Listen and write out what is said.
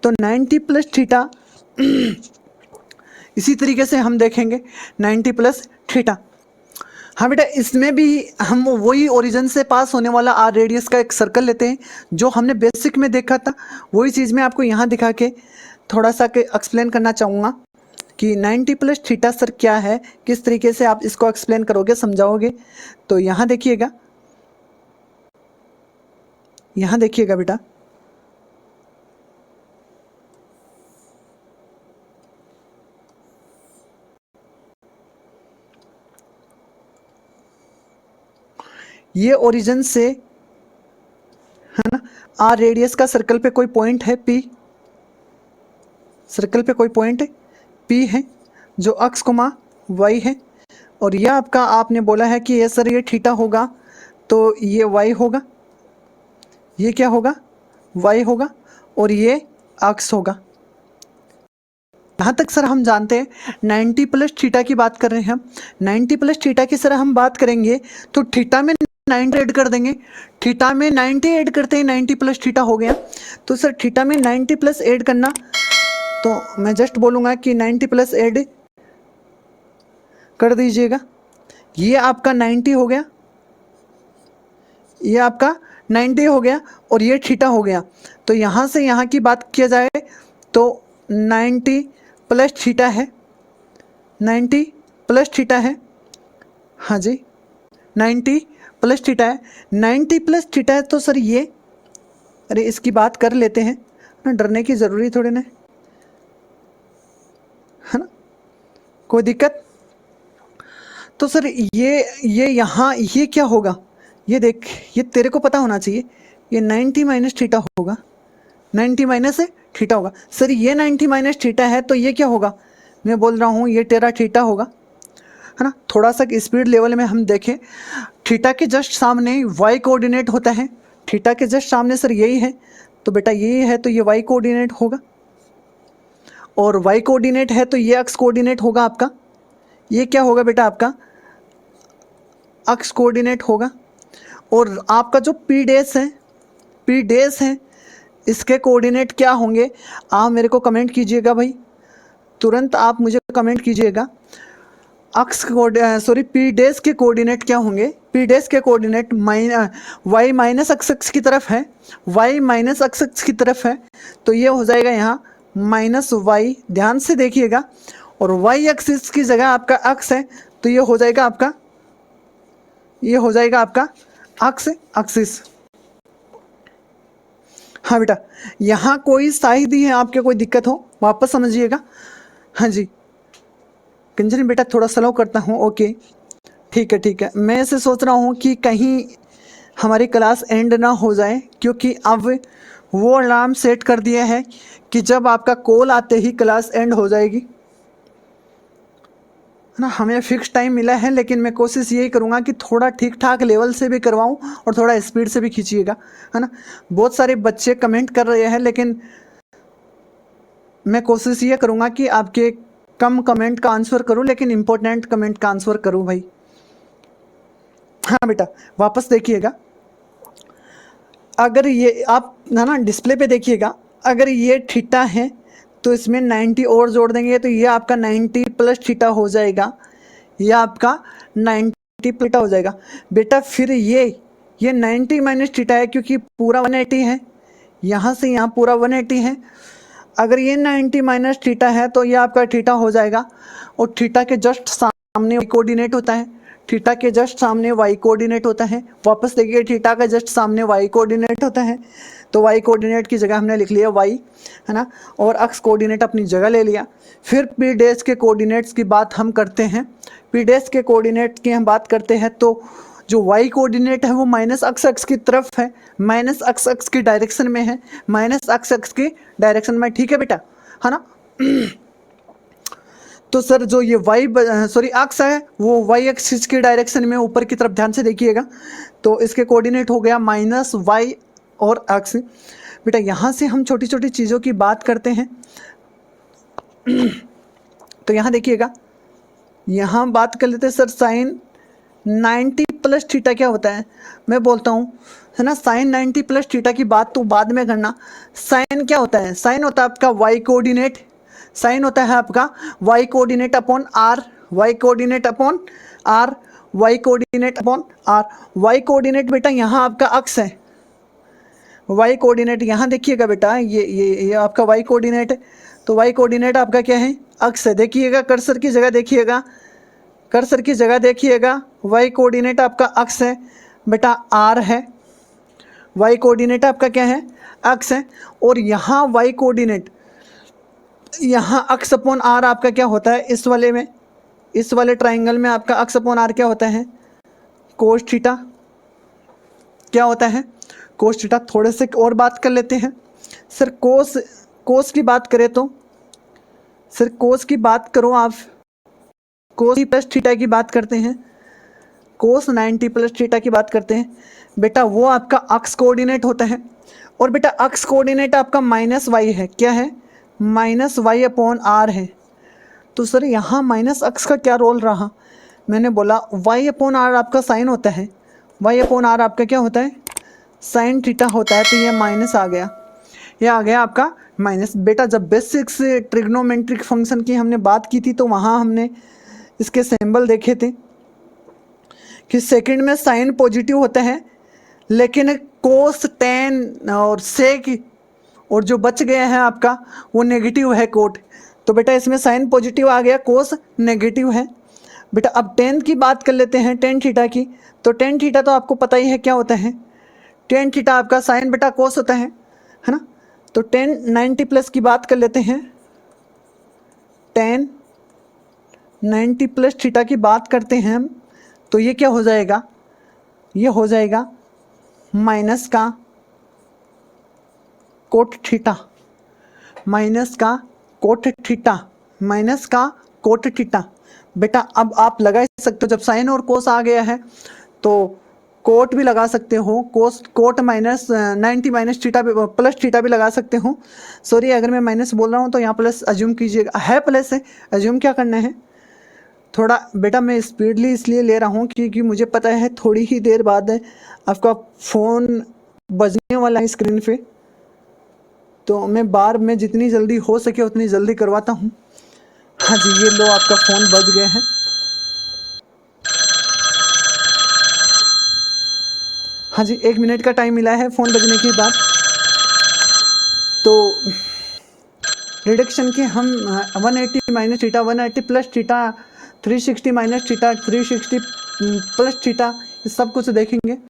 तो 90 plus theta इसी तरीके से हम देखेंगे 90 प्लस थीटा। हाँ बेटा, इसमें भी हम वही ओरिजिन से पास होने वाला आर रेडियस का एक सर्कल लेते हैं जो हमने बेसिक में देखा था। वही चीज़ मैं आपको यहाँ दिखा के थोड़ा सा एक्सप्लेन करना चाहूँगा कि 90 प्लस थीटा सर क्या है, किस तरीके से आप इसको एक्सप्लेन करोगे, समझाओगे। तो यहाँ देखिएगा, यहाँ देखिएगा बेटा, ये ओरिजिन से है ना, आर रेडियस का सर्कल पे कोई पॉइंट है पी, सर्कल पे कोई पॉइंट है पी है जो अक्स कोमा वाई है, और यह आपका आपने बोला है कि ये सर ये थीटा होगा तो ये वाई होगा, ये क्या होगा, वाई होगा, और ये अक्स होगा। यहाँ तक सर हम जानते हैं 90 प्लस थीटा की बात कर रहे हैं हम। 90 प्लस थीटा की सर हम बात करेंगे तो थीटा में 90 ऐड कर देंगे, थीटा में 90 ऐड करते हैं, 90 प्लस थीटा हो गया। तो सर थीटा में 90 प्लस ऐड करना, तो मैं जस्ट बोलूँगा कि 90 प्लस ऐड कर दीजिएगा, ये आपका 90 हो गया, ये आपका 90 हो गया, और ये थीटा हो गया। तो यहाँ से यहाँ की बात किया जाए तो 90 प्लस थीटा है, 90 प्लस थीटा है, हाँ जी 90 प्लस थीटा है, 90 प्लस थीटा है। तो सर ये, अरे इसकी बात कर लेते हैं ना, डरने की ज़रूरी थोड़ी ना है ना, कोई दिक्कत। तो सर ये यहाँ ये क्या होगा, ये देख, ये तेरे को पता होना चाहिए, ये 90 माइनस थीटा होगा, 90 माइनस थीटा होगा। सर ये 90 माइनस थीटा है तो ये क्या होगा, मैं बोल रहा हूँ ये तेरा थीटा होगा, है ना। थोड़ा सा स्पीड लेवल में हम देखें, थीटा के जस्ट सामने वाई कोऑर्डिनेट होता है, थीटा के जस्ट सामने सर यही है, तो बेटा ये है तो ये वाई कोऑर्डिनेट होगा, और वाई कोऑर्डिनेट है तो ये एक्स कोऑर्डिनेट होगा आपका, ये क्या होगा बेटा आपका एक्स कोऑर्डिनेट होगा। और आपका जो पी डैश है, पी डैश है, इसके कोऑर्डिनेट क्या होंगे, आप मेरे को कमेंट कीजिएगा भाई, तुरंत आप मुझे कमेंट कीजिएगा। पी डैश के कोऑर्डिनेट क्या होंगे, पी डैश के कोऑर्डिनेट वाई माइनस एक्स की तरफ है, वाई माइनस एक्स की तरफ है, तो ये हो जाएगा यहाँ माइनस वाई, ध्यान से देखिएगा, और वाई एक्सिस की जगह आपका एक्स है, तो ये हो जाएगा आपका, ये हो जाएगा आपका एक्स एक्सिस। हाँ बेटा, यहाँ कोई साई दी है आपके, कोई दिक्कत हो वापस समझिएगा। हाँ जी कंचन बेटा थोड़ा स्लो करता हूँ, ओके ठीक है ठीक है। मैं ऐसे सोच रहा हूँ कि कहीं हमारी क्लास एंड ना हो जाए, क्योंकि अब वो अलार्म सेट कर दिया है कि जब आपका कॉल आते ही क्लास एंड हो जाएगी, है ना। हमें फिक्स टाइम मिला है, लेकिन मैं कोशिश यही करूँगा कि थोड़ा ठीक ठाक लेवल से भी करवाऊँ और थोड़ा स्पीड से भी खींचिएगा, है ना। बहुत सारे बच्चे कमेंट कर रहे हैं, लेकिन मैं कोशिश ये करूँगा कि आपके कम कमेंट का आंसर करूँ, लेकिन इम्पोर्टेंट कमेंट का आंसर करूँ भाई। हाँ बेटा वापस देखिएगा, अगर ये आप ना डिस्प्ले पे देखिएगा, अगर ये थीटा है तो इसमें 90 और जोड़ देंगे, तो ये आपका 90 प्लस थीटा हो जाएगा, ये आपका 90 थीटा हो जाएगा बेटा। फिर ये 90 माइनस थीटा है, क्योंकि पूरा 180 है, यहाँ से यहाँ पूरा 180 है। अगर ये 90 माइनस थीटा है तो ये आपका थीटा हो जाएगा, और थीटा के जस्ट सामने कोऑर्डिनेट होता है, थीटा के जस्ट सामने वाई कोऑर्डिनेट होता है। वापस देखिए, थीटा का जस्ट सामने वाई कोऑर्डिनेट होता है, तो वाई कोऑर्डिनेट की जगह हमने लिख लिया वाई, है ना, और एक्स कोऑर्डिनेट अपनी जगह ले लिया। फिर पी डैश के कोऑर्डिनेट्स की बात हम करते हैं, पी डैश के कोऑर्डिनेट की हम बात करते हैं, तो जो वाई कोऑर्डिनेट है वो माइनस एक्स की तरफ है, माइनस एक्स की डायरेक्शन में है, माइनस एक्स की डायरेक्शन में, ठीक है बेटा, है ना। तो सर जो ये एक्स है वो वाई एक्सिस की डायरेक्शन में ऊपर की तरफ, ध्यान से देखिएगा, तो इसके कोऑर्डिनेट हो गया माइनस वाई और एक्स। बेटा यहाँ से हम छोटी छोटी चीज़ों की बात करते हैं, तो यहाँ देखिएगा, यहाँ बात कर लेते हैं सर साइन 90 प्लस थीटा क्या होता है, मैं बोलता हूँ, है ना, साइन 90 प्लस थीटा की बात तो बाद में करना। साइन क्या होता है, साइन होता है आपका वाई कोऑर्डिनेट, साइन होता है आपका y coordinate upon r, y coordinate upon r, y coordinate upon r. Y coordinate बेटा यहाँ आपका अक्स है, वाई कोऑर्डिनेट यहाँ देखिएगा बेटा, ये आपका वाई कोऑर्डिनेट है, तो वाई कोऑर्डिनेट आपका क्या है, अक्स है। देखिएगा कर्सर की जगह देखिएगा, कर्सर की जगह देखिएगा, वाई कोऑर्डिनेट आपका अक्स है बेटा, आर है, वाई कोऑर्डिनेट आपका क्या है, अक्स है। और यहाँ वाई कोऑर्डिनेट, यहाँ अक्स अपॉन आर आपका क्या होता है, इस वाले में, इस वाले ट्राइंगल में आपका अक्स अपॉन आर क्या होता है, कोस थीटा, क्या होता है, कोस थीटा। थोड़े से और बात कर लेते हैं सर, कोस की बात करें तो सर, कोस की बात करो आप, कोस प्लस थीटा की बात करते हैं, कोस 90 प्लस थीटा की बात करते हैं बेटा, वो आपका अक्स कोऑर्डिनेट होता है। और बेटा अक्स कोऑर्डिनेट आपका माइनस वाई है, क्या है, माइनस वाई अपॉन आर है। तो सर यहाँ माइनस अक्स का क्या रोल रहा, मैंने बोला वाई अपॉन आर आपका साइन होता है, वाई अपॉन आर आपका क्या होता है, साइन थीटा होता है। तो ये माइनस आ गया, ये आ गया आपका माइनस। बेटा जब बेसिक्स ट्रिग्नोमेट्रिक फंक्शन की हमने बात की थी तो वहाँ हमने इसके सिंबल देखे थे कि सेकंड में साइन पॉजिटिव होता है, लेकिन कोस टेन और सेक और जो बच गया है आपका वो नेगेटिव है कोट। तो बेटा इसमें साइन पॉजिटिव आ गया, कोस नेगेटिव है। बेटा अब टेन की बात कर लेते हैं, टेन थीटा की। तो टेन थीटा तो आपको पता ही है क्या होता है, टेन थीटा आपका साइन बेटा कोस होता है ना। तो टेन 90 प्लस की बात कर लेते हैं, टेन 90 प्लस थीटा की बात करते हैं हम, तो ये क्या हो जाएगा, ये हो जाएगा माइनस का कोट थीटा, माइनस का कोट थीटा, माइनस का कोट थीटा। बेटा अब आप लगा ही सकते हो, जब साइन और कोस आ गया है तो कोट भी लगा सकते हो, cos cot minus 90 minus theta plus theta भी लगा सकते हो। सॉरी अगर मैं माइनस बोल रहा हूँ तो यहाँ प्लस अज्यूम कीजिएगा, है प्लस है, अज्यूम क्या करना है, थोड़ा बेटा मैं स्पीडली इसलिए ले रहा हूँ क्योंकि मुझे पता है थोड़ी ही देर बाद आपका फ़ोन बजने वाला है स्क्रीन पे, तो मैं बार में जितनी जल्दी हो सके उतनी जल्दी करवाता हूँ। हाँ जी ये लो आपका फ़ोन बज गया है। हाँ जी 1 मिनट का टाइम मिला है फ़ोन बजने के बाद। तो रिडक्शन के हम 180 minus theta, 180 plus theta, 360 minus theta, 360 plus theta, सब कुछ देखेंगे।